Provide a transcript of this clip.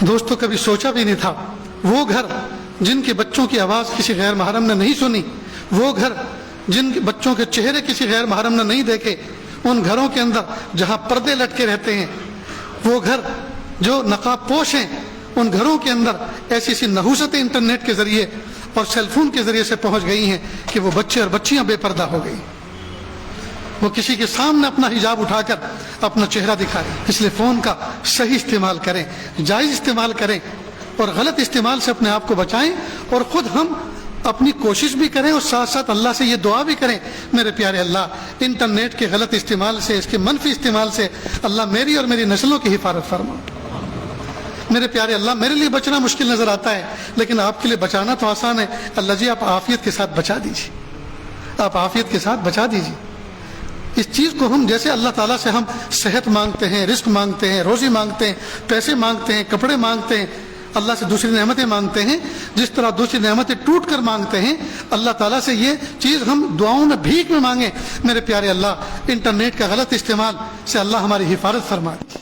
دوستوں کبھی سوچا بھی نہیں تھا وہ گھر جن کے بچوں کی آواز کسی غیر محرم نے نہیں سنی، وہ گھر جن کے بچوں کے چہرے کسی غیر محرم نے نہیں دیکھے، ان گھروں کے اندر جہاں پردے لٹکے رہتے ہیں، وہ گھر جو نقاب پوش ہیں، ان گھروں کے اندر ایسی ایسی نحوستیں انٹرنیٹ کے ذریعے اور سیل فون کے ذریعے سے پہنچ گئی ہیں کہ وہ بچے اور بچیاں بے پردہ ہو گئی، وہ کسی کے سامنے اپنا حجاب اٹھا کر اپنا چہرہ دکھائے۔ اس لیے فون کا صحیح استعمال کریں، جائز استعمال کریں، اور غلط استعمال سے اپنے آپ کو بچائیں، اور خود ہم اپنی کوشش بھی کریں اور ساتھ ساتھ اللہ سے یہ دعا بھی کریں، میرے پیارے اللہ انٹرنیٹ کے غلط استعمال سے، اس کے منفی استعمال سے اللہ میری اور میری نسلوں کی حفاظت فرما۔ میرے پیارے اللہ میرے لیے بچنا مشکل نظر آتا ہے لیکن آپ کے لیے بچانا تو آسان ہے، اللہ جی آپ عافیت کے ساتھ بچا دیجیے، آپ عافیت کے ساتھ بچا دیجیے۔ اس چیز کو ہم جیسے اللہ تعالیٰ سے ہم صحت مانگتے ہیں، رزق مانگتے ہیں، روزی مانگتے ہیں، پیسے مانگتے ہیں، کپڑے مانگتے ہیں، اللہ سے دوسری نعمتیں مانگتے ہیں، جس طرح دوسری نعمتیں ٹوٹ کر مانگتے ہیں، اللہ تعالیٰ سے یہ چیز ہم دعاؤں میں بھیک میں مانگیں۔ میرے پیارے اللہ انٹرنیٹ کا غلط استعمال سے اللہ ہماری حفاظت فرمائے۔